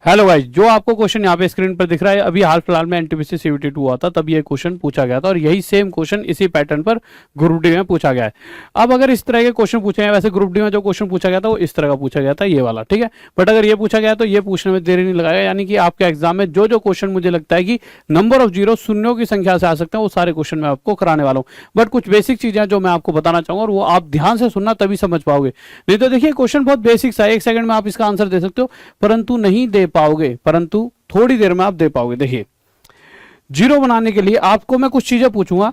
Hello guys, जो आपको question यहाँ पे स्क्रीन पर दिख रहा है, अभी हाल फिलहाल में एनटीपीसी सीवीटी 2 हुआ था, तब ये क्वेश्चन पूछा गया था और यही सेम क्वेश्चन इसी पैटर्न पर ग्रुप डी में पूछा गया है। अब अगर इस तरह के क्वेश्चन पूछे हैं, वैसे ग्रुप डी में जो क्वेश्चन पूछा गया था वो इस तरह का पूछा गया था, ये वाला, ठीक है। बट अगर ये पूछा गया तो ये पूछने में देरी नहीं लगाएगा, यानी कि आपके एग्जाम में जो जो क्वेश्चन मुझे लगता है कि नंबर ऑफ जीरो, शून्यों की संख्या से आ सकते हैं, वो सारे क्वेश्चन मैं आपको कराने वाला हूँ। बट कुछ बेसिक चीजें जो मैं आपको बताना चाहूंगा और वो आप ध्यान से सुनना, तभी समझ पाओगे। नहीं तो देखिए क्वेश्चन बहुत बेसिक सा, 1 सेकंड में आप इसका आंसर दे सकते हो, परंतु नहीं दे पाओगे, परंतु थोड़ी देर में आप दे पाओगे। देखिए, जीरो बनाने के लिए आपको मैं कुछ चीजें पूछूंगा,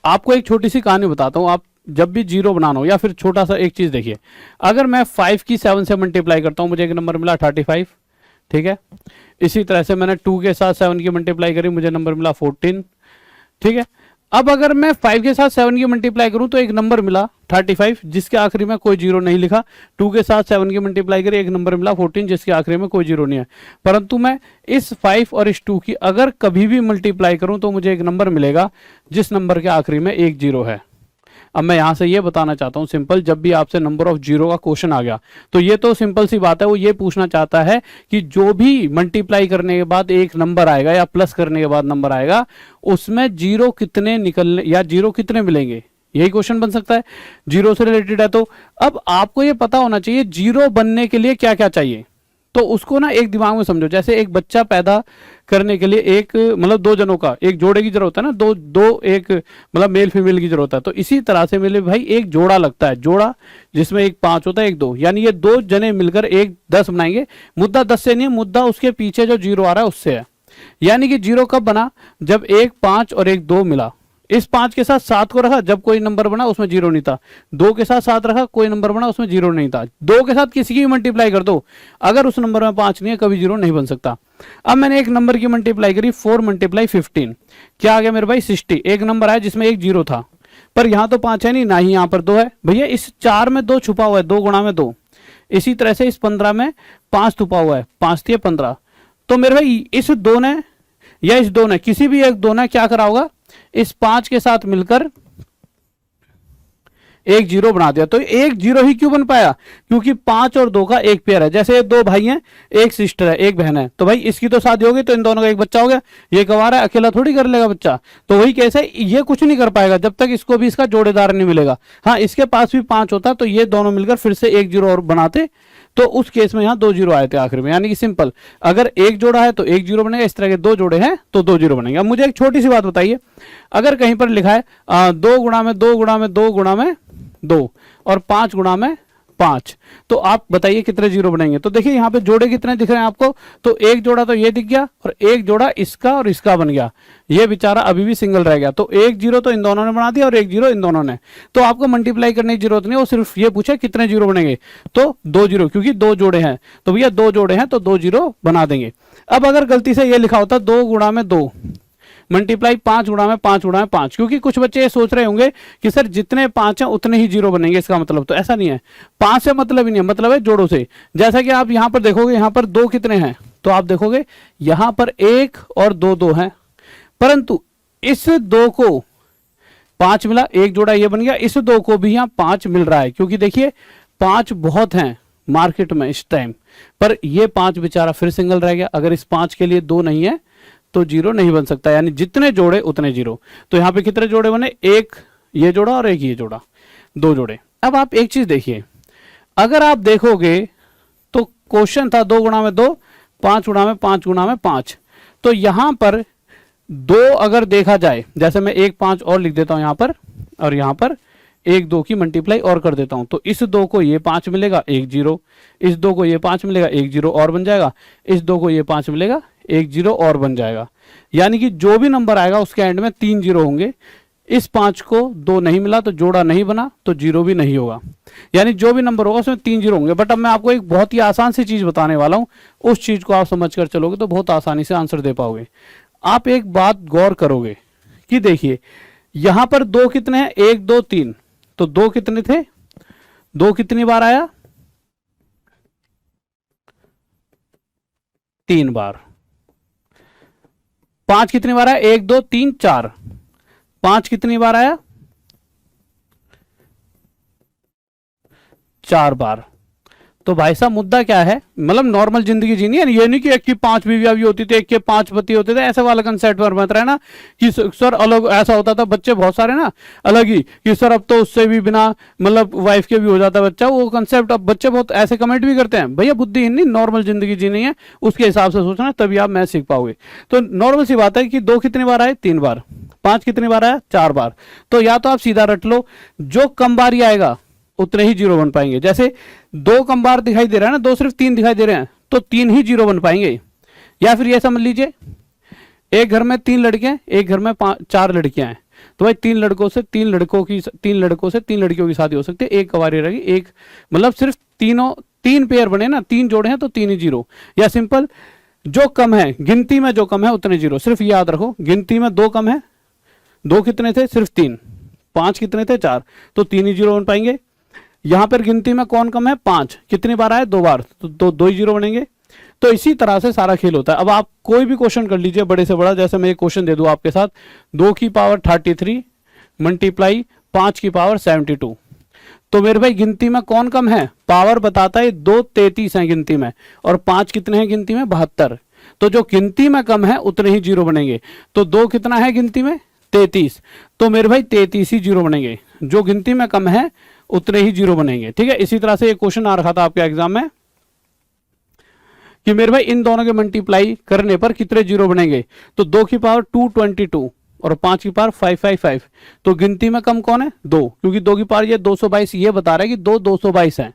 आपको एक छोटी सी कहानी बताता हूं। आप जब भी जीरो बनाना हो, या फिर छोटा सा एक चीज देखिए, अगर मैं 5 की 7 से मल्टीप्लाई करता हूं, मुझे एक नंबर मिला 35, ठीक है। इसी तरह से मैंने 2 के साथ 7 की मल्टीप्लाई करी, मुझे नंबर मिला 14, ठीक है। अब अगर मैं 5 के साथ 7 की मल्टीप्लाई करूं तो एक नंबर मिला 35, जिसके आखिरी में कोई जीरो नहीं लिखा। 2 के साथ 7 की मल्टीप्लाई करी, एक नंबर मिला 14, जिसके आखिरी में कोई जीरो नहीं है। परंतु मैं इस 5 और इस 2 की अगर कभी भी मल्टीप्लाई करूं तो मुझे एक नंबर मिलेगा जिस नंबर के आखिरी में एक जीरो है। अब मैं यहां से ये बताना चाहता हूं सिंपल, जब भी आपसे नंबर ऑफ जीरो का क्वेश्चन आ गया तो ये तो सिंपल सी बात है, वो ये पूछना चाहता है कि जो भी मल्टीप्लाई करने के बाद एक नंबर आएगा या प्लस करने के बाद नंबर आएगा, उसमें जीरो कितने निकलने या जीरो कितने मिलेंगे, यही क्वेश्चन बन सकता है। जीरो से रिलेटेड है तो अब आपको ये पता होना चाहिए जीरो बनने के लिए क्या क्या चाहिए। तो उसको ना एक दिमाग में समझो, जैसे एक बच्चा पैदा करने के लिए एक मतलब दो जनों का, एक जोड़े की जरूरत है ना, दो एक मतलब मेल फीमेल की जरूरत है। तो इसी तरह से मेरे भाई एक जोड़ा लगता है, जोड़ा जिसमें एक 5 होता है, एक 2, यानी ये 2 जने मिलकर एक 10 बनाएंगे। मुद्दा 10 से नहीं है, मुद्दा उसके पीछे जो जीरो आ रहा है उससे है। यानी कि जीरो कब बना, जब एक 5 और एक 2 मिला। इस 5 के साथ 7 को रखा, जब कोई नंबर बना उसमें जीरो नहीं था। 2 के साथ 7 रखा, कोई नंबर बना उसमें जीरो नहीं था। 2 के साथ किसी की भी मल्टीप्लाई कर दो, अगर उस नंबर में 5 नहीं है, कभी जीरो नहीं बन सकता। अब मैंने एक नंबर की मल्टीप्लाई करी, 4 मल्टीप्लाई 15, क्या आ गया मेरे भाई 60। एक नंबर आया जिसमें एक जीरो था, पर यहां तो 5 है नहीं, ना ही यहां पर 2 है। भैया इस 4 में 2 छुपा हुआ है, 2 गुणा में 2। इसी तरह से इस 15 में 5 छुपा हुआ है, 5 थी 15। तो मेरे भाई इस 2 ने या इस 2 ने, किसी भी एक 2 ने क्या करा होगा, इस 5 के साथ मिलकर एक जीरो बना दिया। तो एक जीरो ही क्यों बन पाया, क्योंकि 5 और 2 का एक पेयर है। जैसे 2 भाई हैं, एक सिस्टर है, एक बहन है, तो भाई इसकी तो शादी होगी तो इन दोनों का एक बच्चा हो गया। ये गंवारा है, अकेला थोड़ी कर लेगा बच्चा। तो वही कैसे, ये कुछ नहीं कर पाएगा जब तक इसको भी इसका जोड़ेदार नहीं मिलेगा। हाँ, इसके पास भी 5 होता तो ये दोनों मिलकर फिर से एक जीरो और बनाते, तो उस केस में यहां 2 जीरो आए थे आखिर में। यानी कि सिंपल, अगर एक जोड़ा है तो एक जीरो बनेगा, इस तरह के 2 जोड़े हैं तो 2 जीरो बनेंगे। अब मुझे एक छोटी सी बात बताइए, अगर कहीं पर लिखा है 2 गुणा में 2 गुणा में 2 गुणा में 2 और 5 गुणा में 5, तो आप बताइए कितने जीरो बनेंगे। तो देखिए यहाँ पे जोड़े कितने दिख रहे हैं आपको, तो एक जोड़ा तो ये दिख गया और एक जोड़ा इसका और इसका बन गया। ये बेचारा अभी भी सिंगल रह गया, तो एक जीरो तो इन दोनों ने बना दिया और एक जीरो इन दोनों ने। तो आपको मल्टीप्लाई करने की जरूरत नहीं, वो सिर्फ ये पूछे कितने जीरो बनेंगे, तो 2 जीरो, क्योंकि 2 जोड़े हैं तो भैया 2 जोड़े हैं तो 2 जीरो बना देंगे। अब अगर गलती से ये लिखा होता 2 गुणा में 2 मल्टीप्लाई 5 गुणा में 5 गुणा में 5, क्योंकि कुछ बच्चे ये सोच रहे होंगे कि सर जितने 5 हैं उतने ही जीरो बनेंगे, इसका मतलब, तो ऐसा नहीं है। 5 से मतलब ही नहीं है, मतलब है जोड़ों से। जैसा कि आप यहां पर देखोगे, यहां पर 2 कितने हैं, तो आप देखोगे यहां पर 1 और 2 2 हैं, परंतु इस 2 को 5 मिला, एक जोड़ा ये बन गया, इस 2 को भी यहां 5 मिल रहा है, क्योंकि देखिए 5 बहुत हैं मार्केट में इस टाइम, पर ये 5 बेचारा फिर सिंगल रह गया। अगर इस 5 के लिए 2 नहीं है तो जीरो नहीं बन सकता, यानी जितने जोड़े उतने जीरो। तो यहां पे कितने जोड़े बने, एक ये जोड़ा और एक ये जोड़ा, 2 जोड़े। अब आप एक चीज देखिए, अगर आप देखोगे तो क्वेश्चन था 2 गुणा में 2, 5 गुणा में 5 गुणा में 5, तो यहां पर 2 अगर देखा जाए, जैसे मैं एक 5 और लिख देता हूं यहां पर, और यहां पर एक 2 की मल्टीप्लाई और कर देता हूं, तो इस 2 को ये 5 मिलेगा, एक जीरो, इस 2 को ये 5 मिलेगा, एक जीरो और बन जाएगा, इस 2 को ये 5 मिलेगा, एक जीरो और बन जाएगा। यानी कि जो भी नंबर आएगा उसके एंड में 3 जीरो होंगे। इस 5 को 2 नहीं मिला तो जोड़ा नहीं बना, तो जीरो भी नहीं होगा, यानी जो भी नंबर होगा उसमें 3 जीरो होंगे। बट अब मैं आपको एक बहुत ही आसान सी चीज बताने वाला हूं, उस चीज को आप समझ कर चलोगे तो बहुत आसानी से आंसर दे पाओगे। आप एक बात गौर करोगे कि देखिए यहां पर 2 कितने हैं, 1 2 3, तो 2 कितने थे, 2 कितनी बार आया, 3 बार। 5 कितनी बार आया, 1 2 3 4, 5 कितनी बार आया, 4 बार। तो भाई साहब मुद्दा क्या है, मतलब नॉर्मल जिंदगी जीनी है, ये नहीं कि एक की 5 बीवियां भी होती थी, एक के 5 पति होते थे, ऐसे वाला कंसेप्ट पर मत रहना कि सर अलग ऐसा होता था, बच्चे बहुत सारे ना अलग ही कि सर अब तो उससे भी बिना मतलब वाइफ के भी हो जाता बच्चा, वो कंसेप्ट अब बच्चे बहुत ऐसे कमेंट भी करते हैं। भैया बुद्धिहीन नहीं, नॉर्मल जिंदगी जीनी है, उसके हिसाब से सोचना, तभी आप मैथ सीख पाओगे। तो नॉर्मल सी बात है कि 2 कितनी बार आए, 3 बार, 5 कितनी बार आया, 4 बार। तो या तो आप सीधा रट लो, जो कम बार आएगा उतने ही जीरो बन पाएंगे। जैसे 2 कम बार दिखाई दे रहा है ना, 2 सिर्फ 3 दिखाई दे रहे हैं, तो 3 ही जीरो बन पाएंगे। या फिर ये समझ लीजिए एक घर में 3 लड़के हैं, एक घर में 4 लड़कियां हैं, तो भाई 3 लड़कों से 3 लड़कियों की शादी हो सकती है, एक कवारी रहेगी, एक मतलब सिर्फ 3 पेयर बने ना, 3 जोड़े हैं तो 3 ही जीरो। या सिंपल जो कम है, गिनती में जो कम है उतने जीरो। सिर्फ याद रखो, गिनती में 2 कम है, 2 कितने थे, सिर्फ 3, 5 कितने थे, 4, तो 3 ही जीरो बन पाएंगे। यहां पर गिनती में कौन कम है, 5, कितनी बार आए, 2 बार, तो 2 ही जीरो बनेंगे। तो इसी तरह से सारा खेल होता है। अब आप कोई भी क्वेश्चन कर लीजिए बड़े से बड़ा, जैसे मैं एक क्वेश्चन दे दूं आपके साथ, 2 की पावर 33 मल्टीप्लाई 5 की पावर 72, तो मेरे भाई गिनती में कौन कम है, पावर बताता है 2 33 है गिनती में, और 5 कितने हैं गिनती में, 72। तो जो गिनती में कम है उतने ही जीरो बनेंगे। तो 2 कितना है गिनती में, 33, तो मेरे भाई 33 ही जीरो बनेंगे, जो गिनती में कम है उतने ही जीरो बनेंगे। ठीक है, इसी तरह से एक क्वेश्चन आ रखा था आपके एग्जाम में कि मेरे भाई इन दोनों के मल्टीप्लाई करने पर कितने जीरो बनेंगे, तो 2 की पावर 222 और 5 की पावर 555, तो गिनती में कम कौन है, 2, क्योंकि 2 की पावर ये 222, ये बता रहा है कि 222 है।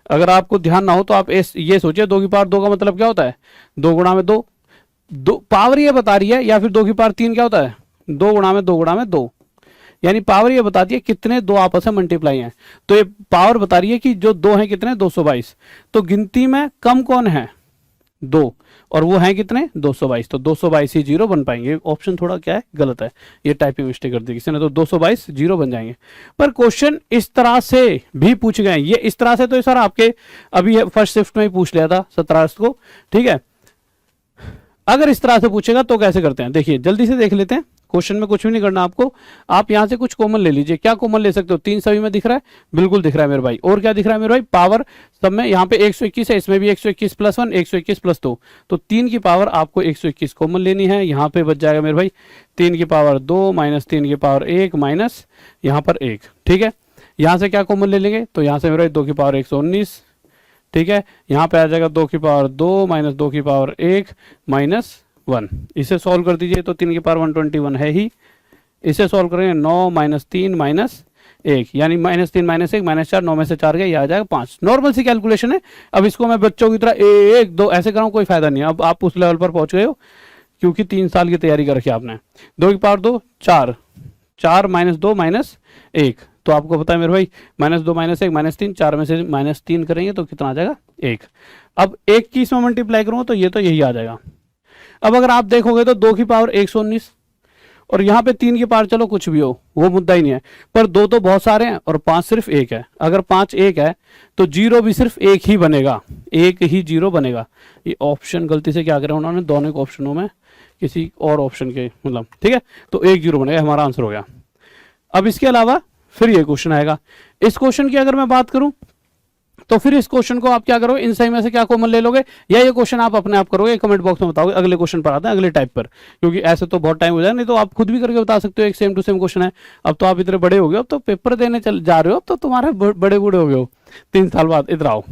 अगर आपको ध्यान ना हो तो आप ये सोचिए 2 की पावर 2 का मतलब क्या होता है, 2 गुणा में 2, पावर ये बता रही है। या फिर 2 की पावर 3 क्या होता है, 2 गुणा में 2 गुणा में 2, यानी पावर ये बताती है कितने 2 आपस में मल्टीप्लाई हैं। तो ये पावर बता रही है कि जो 2 हैं कितने, 222, तो गिनती में कम कौन है, 2, और वो है कितने, 222, तो 222 ही जीरो बन पाएंगे। ऑप्शन थोड़ा क्या है, गलत है, ये टाइपिंग मिस्टेक कर दी किसी ने, तो 222 जीरो बन जाएंगे। पर क्वेश्चन इस तरह से भी पूछ गए, ये इस तरह से तो सर आपके अभी फर्स्ट शिफ्ट में ही पूछ लिया था 17 अगस्त को। ठीक है, अगर इस तरह से पूछेगा तो कैसे करते हैं, देखिए जल्दी से देख लेते हैं। क्वेश्चन में कुछ भी नहीं करना आपको, आप यहां से कुछ कॉमन ले लीजिए। क्या कॉमन ले सकते हो, 3 सभी में दिख रहा है, बिल्कुल दिख रहा है मेरे भाई। और क्या दिख रहा है मेरे भाई, पावर सब में, यहाँ पे 121 है, इसमें भी 121 + 1 121 + 2, तो 3 की पावर आपको 121 कॉमन लेनी है। यहाँ पे बच जाएगा मेरे भाई 3 की पावर 2 माइनस 3 की पावर 1 माइनस यहाँ पर 1। ठीक है, यहाँ से क्या कॉमन ले लेंगे, तो यहाँ से मेरे भाई 2 की पावर 119। ठीक है, यहाँ पे आ जाएगा 2 की पावर 2 माइनस 2 की पावर 1 माइनस 1। इसे सॉल्व कर दीजिए तो 3 की पावर 121 है ही। इसे सॉल्व करेंगे 9 माइनस 3 माइनस 1, यानी -3 - 1 -4, 9 में से 4 गए, ये आ जाएगा 5। नॉर्मल सी कैलकुलेशन है। अब इसको मैं बच्चों की तरह 1 2 ऐसे कराऊं, कोई फायदा नहीं है। अब आप उस लेवल पर पहुंच गए हो क्योंकि 3 साल की तैयारी कर रखी है आपने। 2 की पावर 2 4, 4 - 2 -1, तो आपको पता है मेरे भाई -2 -1 -3, 4 में से -3 करेंगे तो कितना आ जाएगा, 1। अब 1 की इसमें मल्टीप्लाई करूंगा तो ये तो यही आ जाएगा। अब अगर आप देखोगे तो 2 की पावर 119 और यहाँ पे 3 की पावर, चलो कुछ भी हो वो मुद्दा ही नहीं है, पर 2 तो बहुत सारे हैं और 5 सिर्फ 1 है। अगर 5 1 है तो जीरो भी सिर्फ 1 ही बनेगा, 1 ही जीरो बनेगा। ये ऑप्शन गलती से क्या करें उन्होंने, दोनों ऑप्शनों में किसी और ऑप्शन के मतलब, ठीक है, तो 1 जीरो बनेगा, हमारा आंसर हो गया। अब इसके अलावा फिर ये क्वेश्चन आएगा। इस क्वेश्चन की अगर मैं बात करूं तो फिर इस क्वेश्चन को आप क्या करोगे, इन सही में से क्या कॉमन ले लोगे, या ये क्वेश्चन आप अपने आप करोगे, कमेंट बॉक्स में बताओगे। अगले क्वेश्चन पर आते हैं, अगले टाइप पर, क्योंकि ऐसे तो बहुत टाइम हो जाएगा, नहीं तो आप खुद भी करके बता सकते हो। एक सेम टू सेम क्वेश्चन है। अब तो आप इतने बड़े हो गए, अब तो पेपर देने जा रहे हो, अब तो तुम्हारे बड़े बूढ़े हो गए हो 3 साल बाद, इधर आओ।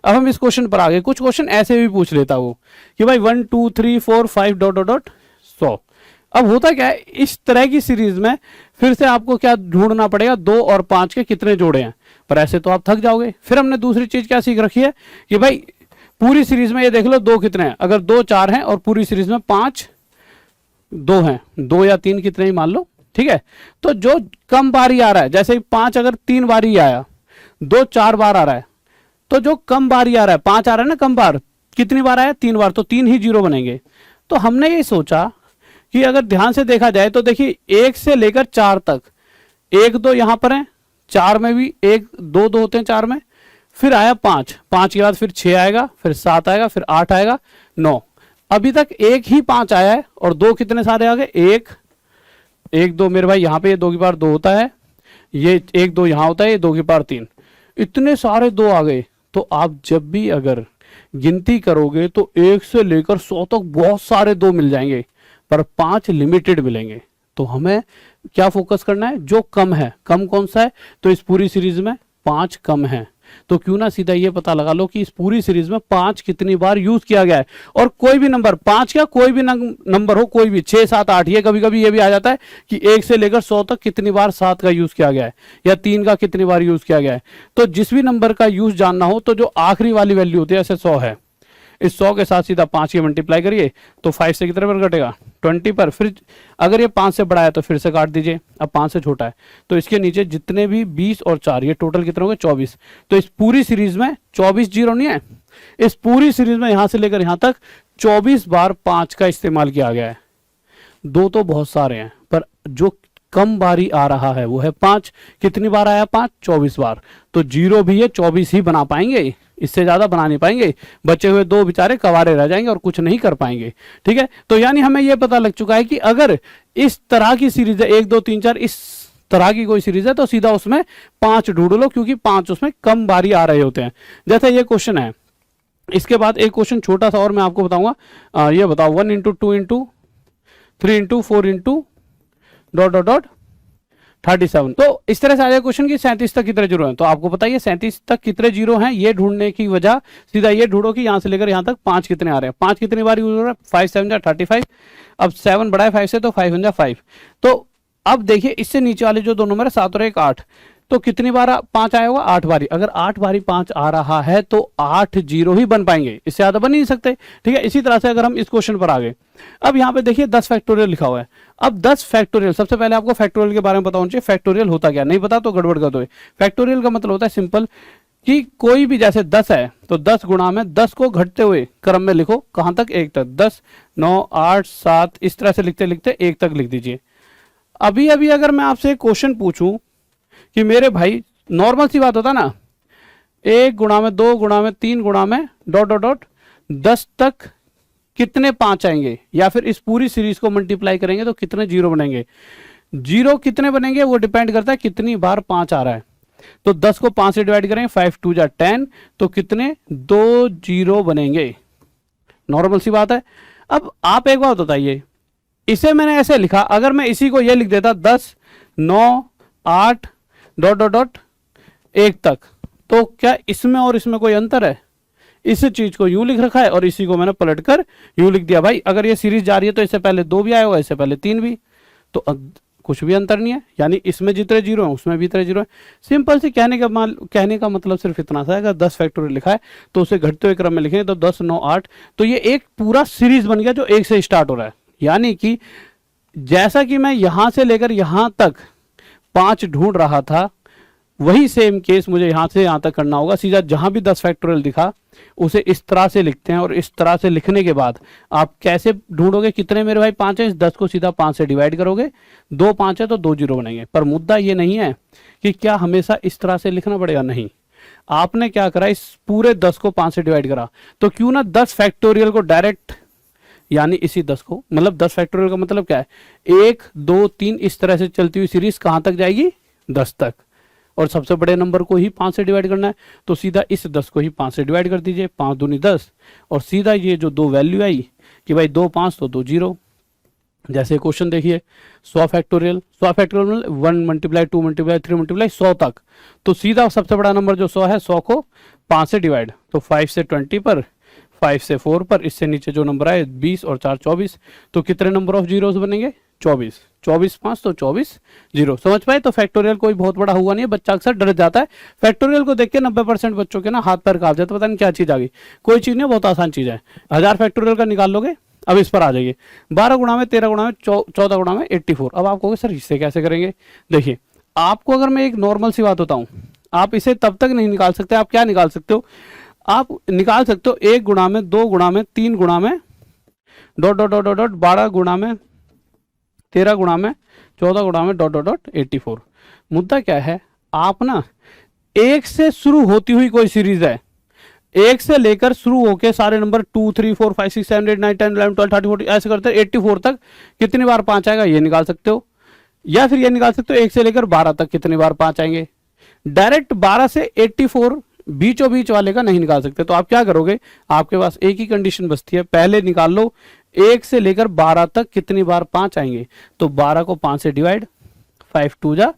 अब हम इस क्वेश्चन पर आ गए। कुछ क्वेश्चन ऐसे भी पूछ लेता वो कि भाई 1 2 3 4 5 ... 100। अब होता क्या है, इस तरह की सीरीज में फिर से आपको क्या ढूंढना पड़ेगा, 2 और 5 के कितने जोड़े हैं, पर ऐसे तो आप थक जाओगे। फिर हमने दूसरी चीज क्या सीख रखी है कि भाई पूरी सीरीज में ये देख लो 2 कितने हैं, अगर 2 4 हैं और पूरी सीरीज में 5 2 हैं, 2 या 3 कितने ही मान लो, ठीक है। तो जो कम बारी आ रहा है, जैसे 5 अगर 3 बारी आया, 2 4 बार आ रहा है, तो जो कम बारी आ रहा है, 5 आ रहा है ना कम बार, कितनी बार आया, 3 बार, तो 3 ही जीरो बनेंगे। तो हमने ये सोचा कि अगर ध्यान से देखा जाए तो देखिए 1 से लेकर 4 तक 1 2 यहां पर है, 4 में भी 1 2 2 होते हैं 4 में, फिर आया 5 के बाद फिर 6 आएगा, फिर 7 आएगा, फिर 8 आएगा, 9। अभी तक 1 ही 5 आया है और 2 कितने सारे आ गए, 1 1 2 मेरे भाई यहाँ पे 2 की पावर 2 होता है, ये 1 2 यहाँ होता है, ये 2 की पावर 3, इतने सारे 2 आ गए। तो आप जब भी अगर गिनती करोगे तो 1 से लेकर 100 तक बहुत सारे 2 मिल जाएंगे, पर 5 लिमिटेड मिलेंगे। तो हमें क्या फोकस करना है, जो कम है। कम कौन सा है, तो इस पूरी सीरीज में 5 कम है। तो क्यों ना सीधा ये पता लगा लो कि इस पूरी सीरीज में 5 कितनी बार यूज किया गया है। और कोई भी नंबर 5 क्या, कोई भी नंबर हो, कोई भी 6 7 8, ये कभी कभी ये भी आ जाता है कि 1 से लेकर 100 तक कितनी बार 7 का यूज किया गया है या 3 का कितनी बार यूज किया गया है। तो जिस भी नंबर का यूज जानना हो तो जो आखिरी वाली वैल्यू होती है, जैसे 100 है, इस 100 के साथ सीधा 5 की मल्टीप्लाई करिए तो 5 से कितने पर कटेगा, 20 पर। फिर अगर ये 5 से बड़ा है तो फिर से काट दीजिए, अब 5 से छोटा है तो इसके नीचे जितने भी 20 और 4, ये टोटल कितने हो गए, 24। तो इस पूरी सीरीज में 24 जीरो नहीं है, इस पूरी सीरीज में यहां से लेकर यहां तक 24 बार 5 का इस्तेमाल किया गया है। 2 तो बहुत सारे हैं, पर जो कम बारी आ रहा है वो है 5। कितनी बार आया 5, 24 बार। तो जीरो भी ये 24 ही बना पाएंगे, इससे ज्यादा बना नहीं पाएंगे। बचे हुए 2 बेचारे कवारे रह जाएंगे और कुछ नहीं कर पाएंगे। ठीक है, तो यानी हमें यह पता लग चुका है कि अगर इस तरह की सीरीज है 1 2 3 4, इस तरह की कोई सीरीज है तो सीधा उसमें 5 ढूंढ लो, क्योंकि 5 उसमें कम बारी आ रहे होते हैं। जैसे ये क्वेश्चन है, इसके बाद एक क्वेश्चन छोटा सा और मैं आपको बताऊंगा। ये बताओ 1 into 2 into 3 into 4 into dot dot dot 37। तो इस तरह से आ जाए क्वेश्चन की 37 तक कितने जीरो हैं। तो आपको बताइए 37 तक कितने जीरो हैं, ये ढूंढने की वजह सीधा ये ढूंढो कि यहां से लेकर यहां तक 5 कितने आ रहे हैं। 5 कितनी बार यूज हो रहा है, 5 7 35। अब 7 बड़ा है 5 से, तो 5 1 5। तो अब देखिए इससे नीचे वाले जो 2 नंबर है 7 और 1 8, तो कितनी बार 5 आया होगा, 8 बारी। अगर 8 बारी 5 आ रहा है तो 8 जीरो ही बन पाएंगे, इससे ज्यादा बन ही नहीं सकते। ठीक है, इसी तरह से अगर हम इस क्वेश्चन पर आ गए, अब यहाँ पे देखिए 10 फैक्टोरियल लिखा हुआ है। अब 10 फैक्टोरियल, सबसे पहले आपको फैक्टोरियल के बारे में पता होना चाहिए। फैक्टोरियल होता क्या, नहीं पता तो गड़बड़ कर दो। फैक्टोरियल का मतलब होता है सिंपल, कि कोई भी जैसे 10 है तो 10 गुणा में 10 को घटते हुए क्रम में लिखो, कहां तक, 1 तक। 10 9 8 7 इस तरह से लिखते लिखते 1 तक लिख दीजिए। अभी अभी अगर मैं आपसे एक क्वेश्चन पूछूं कि मेरे भाई, नॉर्मल सी बात होता ना, 1 गुणा में 2 गुणा में 3 गुणा में डॉट डॉट डॉट 10 तक कितने 5 आएंगे, या फिर इस पूरी सीरीज को मल्टीप्लाई करेंगे तो कितने जीरो बनेंगे। जीरो कितने बनेंगे वो डिपेंड करता है कितनी बार 5 आ रहा है। तो 10 को 5 से डिवाइड करेंगे, 5 2 जा 10, तो कितने 2 जीरो बनेंगे। नॉर्मल सी बात है। अब आप एक बात बताइए, इसे मैंने ऐसे लिखा, अगर मैं इसी को ये लिख देता 10 9 8 डॉट डॉट डॉट 1 तक, तो क्या इसमें और इसमें कोई अंतर है। इस चीज को यूं लिख रखा है और इसी को मैंने पलटकर यूं लिख दिया। भाई अगर ये सीरीज जा रही है तो इससे पहले 2 भी आया होगा, इससे पहले 3 भी, तो कुछ भी अंतर नहीं है। यानी इसमें जितने जीरो हैं उसमें भी इतने जीरो हैं। सिंपल से कहने का मतलब सिर्फ इतना सा है, अगर 10 फैक्टोरियल लिखा है तो उसे घटते हुए क्रम में लिखेंगे तो 10 9 8, तो ये एक पूरा सीरीज बन गया जो 1 से स्टार्ट हो रहा है। यानी कि जैसा कि मैं यहां से लेकर यहां तक 5 ढूंढ रहा था, वही सेम केस मुझे यहां से यहां तक करना होगा। सीधा जहां भी 10 फैक्टोरियल दिखा उसे इस तरह से लिखते हैं, और इस तरह से लिखने के बाद आप कैसे ढूंढोगे कितने मेरे भाई 5 है, इस 10 को सीधा 5 से डिवाइड करोगे, 2 5 है तो 2 जीरो बनेंगे। पर मुद्दा ये नहीं है कि क्या हमेशा इस तरह से लिखना पड़ेगा, नहीं। आपने क्या करा, इस पूरे 10 को 5 से डिवाइड करा, तो क्यों ना 10 फैक्टोरियल को डायरेक्ट, यानी इसी 10 को, मतलब 10 फैक्टोरियल का मतलब क्या है, 1 2 3 इस तरह से चलती हुई सीरीज कहां तक जाएगी, 10 तक। और सबसे बड़े नंबर को ही 5 से डिवाइड करना है, तो सीधा इस 10 को ही 5 से डिवाइड कर दीजिए, 5 दूनी 10, और सीधा ये जो 2 वैल्यू आई कि भाई 2 5 तो 2 जीरो। जैसे क्वेश्चन देखिए 100 factorial, 100 factorial 1 multiply 2 multiply 3 multiply 100 तक, तो सीधा सबसे बड़ा नंबर जो 100 है, 100 को 5 से डिवाइड, तो 5 से 20 पर, 5 से 4 पर, इससे नीचे जो नंबर आए 20 और 4 24, तो कितने नंबर ऑफ जीरोस बनेंगे, 24। 24 5 तो 24 जीरो। समझ पाए। तो फैक्टोरियल कोई बहुत बड़ा हुआ नहीं है, बच्चा अक्सर डर जाता है फैक्टोरियल को देख के। 90% बच्चों के ना हाथ पैर कांप जाते, पता नहीं क्या चीज आ गई। कोई चीज नहीं, बहुत आसान चीज है। 1000 फैक्टोरियल का निकाल लोगे। अब इस पर आ जाइए, 12 गुणा में 13 गुणा में 14 गुणा में 84। अब आप कहोगे सर इससे कैसे करेंगे। देखिए आपको अगर मैं एक नॉर्मल सी बात बताऊं, आप इसे तब तक नहीं निकाल सकते। आप क्या निकाल सकते हो, आप निकाल सकते हो 1 गुणा में 2 गुणा में 3 गुणा में डॉट डॉट डॉट डॉट 12 गुणा में 13 गुणा में 14 गुणा में डॉट डॉट डॉट 84। मुद्दा क्या है, आप ना 1 से शुरू होती हुई कोई सीरीज है, 1 से लेकर शुरू होके सारे नंबर 2 3 4 5 6 7 8 9 10 11 12 13 14 ऐसे करते 84 तक कितनी बार 5 आएगा ये निकाल सकते हो। या फिर ये निकाल सकते हो 1 से लेकर 12 तक कितनी बार 5 आएंगे। डायरेक्ट 12 से 84 बीचों बीच वाले का नहीं निकाल सकते। तो आप क्या करोगे, आपके पास एक ही कंडीशन बचती है, पहले निकाल लो 1 से लेकर 12 तक कितनी बार 5 आएंगे। तो 12 को 5 से डिवाइड, 5 2 जा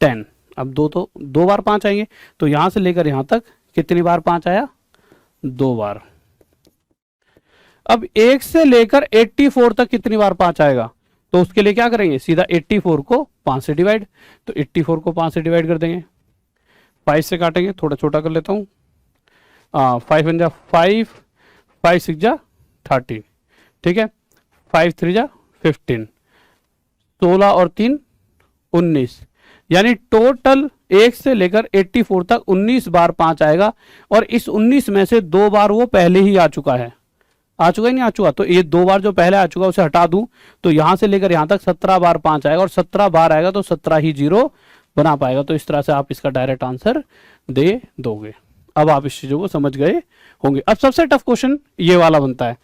10। अब तो 2 बार 5 आएंगे, तो यहां से लेकर यहां तक कितनी बार 5 आया, 2 बार। अब 1 से लेकर 84 तक कितनी बार 5 आएगा, तो उसके लिए क्या करेंगे, सीधा 84 को 5 से डिवाइड। तो 84 को 5 से डिवाइड कर देंगे, 5 से काटेंगे, थोड़ा छोटा कर लेता हूँ, 5 1 जा 5, 5 6 जा 13, ठीक है, 5 3 जा 15, 16 और 3 19, यानी टोटल 1 से लेकर 84 तक 19 बार 5 आएगा। और इस 19 में से 2 बार वो पहले ही आ चुका है, आ चुका ही नहीं आ चुका, तो ये 2 बार जो पहले आ चुका उसे हटा दूं तो यहां से लेकर यहां तक 17 बार 5 आएगा, और 17 बार आएगा तो 17 ही जीरो बना पाएगा। तो इस तरह से आप इसका डायरेक्ट आंसर दे दोगे। अब आप इस चीजों को समझ गए होंगे। अब सबसे टफ क्वेश्चन ये वाला बनता है,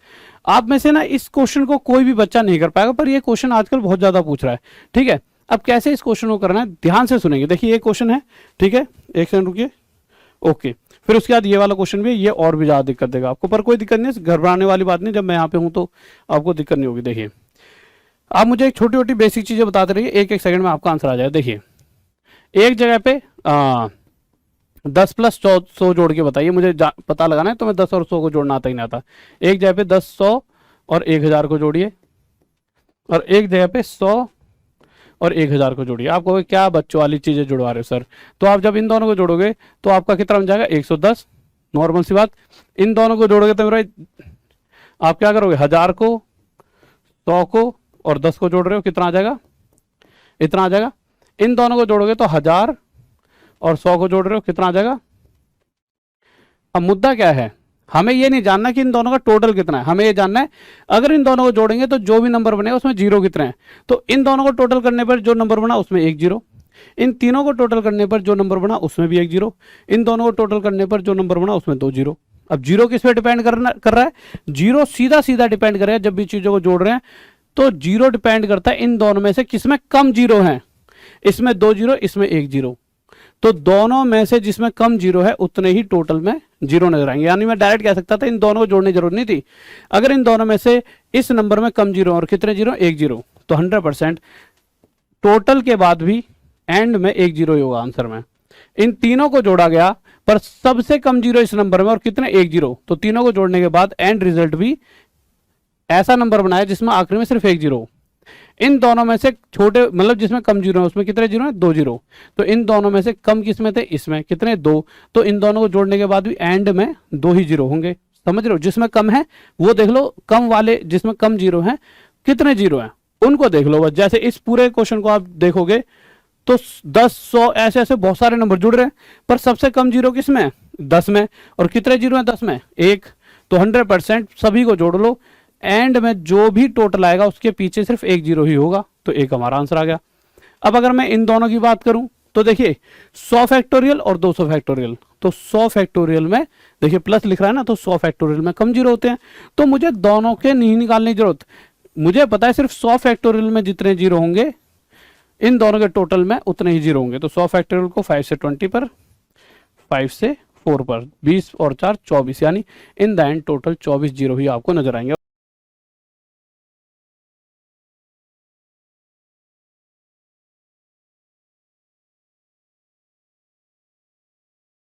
आप में से ना इस क्वेश्चन को कोई भी बच्चा नहीं कर पाएगा, पर ये क्वेश्चन आजकल बहुत ज्यादा पूछ रहा है, ठीक है। अब कैसे इस क्वेश्चन को करना है, ध्यान से सुनेंगे। देखिए ये क्वेश्चन है, ठीक है, एक सेकंड रुकिए, ओके। फिर उसके बाद ये वाला क्वेश्चन भी, ये और भी ज्यादा दिक्कत देगा आपको, पर कोई दिक्कत नहीं, घबराने वाली बात नहीं, जब मैं यहाँ पे हूं तो आपको दिक्कत नहीं होगी। देखिए आप मुझे एक छोटी छोटी बेसिक चीजें बताते रहिए, एक एक सेकंड में आपका आंसर आ जाए। देखिए एक जगह पे 10 प्लस 100 जोड़ के बताइए, मुझे पता लगाना है, तो मैं 10 और 100 को जोड़ना आता ही नहीं आता। एक जगह पे 10 100 और 1000 को जोड़िए, और एक जगह पे 100 और 1000 को जोड़िए। आप कहोगे क्या बच्चों वाली चीजें जुड़वा रहे हो सर, तो आप जब इन दोनों को जोड़ोगे तो आपका कितना बन जाएगा, 110, नॉर्मल सी बात। इन दोनों को जोड़ोगे तो मेरा आप क्या करोगे, 1000 को 100 को और 10 को जोड़ रहे हो, कितना आ जाएगा, इतना आ जाएगा। इन दोनों को जोड़ोगे तो 1000 और 100 को जोड़ रहे हो, कितना आ जाएगा। अब मुद्दा क्या है, हमें ये नहीं जानना कि इन दोनों का टोटल कितना है, हमें ये जानना है अगर इन दोनों को जोड़ेंगे तो जो भी नंबर बनेगा उसमें जीरो कितने हैं। तो इन दोनों को टोटल करने पर जो नंबर बना उसमें एक जीरो, इन तीनों को टोटल करने पर जो नंबर बना उसमें भी एक जीरो, इन दोनों को टोटल करने पर जो नंबर बना उसमें 2 जीरो। अब जीरो किस पे डिपेंड कर रहा है, जीरो सीधा सीधा डिपेंड कर रहा है, जब भी चीजों को जोड़ रहे हैं तो जीरो डिपेंड करता है इन दोनों में से किसमें कम जीरो है। इसमें 2 जीरो, इसमें 1 जीरो, तो दोनों में से जिसमें कम जीरो है उतने ही टोटल में जीरो नजर आएंगे। यानी मैं डायरेक्ट कह सकता था इन दोनों को जोड़ने की जरूरत नहीं थी, अगर इन दोनों में से इस नंबर में कम जीरो और कितने जीरो, 1 जीरो, तो 100% टोटल के बाद भी एंड में 1 जीरो ही होगा आंसर में। इन तीनों को जोड़ा गया पर सबसे कम जीरो इस नंबर में और कितने, 1 जीरो, तो तीनों को जोड़ने के बाद एंड रिजल्ट भी ऐसा नंबर बनाया जिसमें आखिरी में सिर्फ 1 जीरो। इन दोनों में से छोटे मतलब जिसमें कम जीरो है उसमें कितने जीरो है, 2 जीरो, तो इन दोनों में से कम किसमें थे, इसमें कितने, 2, तो इन दोनों को जोड़ने के बाद भी एंड में 2 ही जीरो होंगे। समझ रहे हो, जिसमें कम है वो देख लो, कम वाले जिसमें कम जीरो है कितने जीरो हैं उनको देख लो बस। जैसे इस पूरे क्वेश्चन को आप देखोगे तो 10 100 ऐसे ऐसे बहुत सारे नंबर जुड़ रहे हैं, पर सबसे कम जीरो किसमें है, 10 में, और कितने जीरो हैं 10 में, 1, तो 100% सभी को जोड़ लो, एंड में जो भी टोटल आएगा उसके पीछे सिर्फ 1 जीरो ही होगा, तो एक हमारा आंसर आ गया। अब अगर मैं इन दोनों की बात करूं तो देखिए 100 फैक्टोरियल और 200 फैक्टोरियल, तो 100 फैक्टोरियल में देखिए प्लस लिख रहा है ना, तो 100 फैक्टोरियल में कम जीरो होते हैं, तो मुझे दोनों के नहीं निकालने की जरूरत, मुझे पता है सिर्फ 100 फैक्टोरियल में जितने जीरो होंगे इन दोनों के टोटल में उतने ही जीरो होंगे। तो 100 फैक्टोरियल को 5 से 20 पर, 5 से 4 पर, 20 और 4 24, यानी in the end total 24 zero ही आपको नजर आएंगे।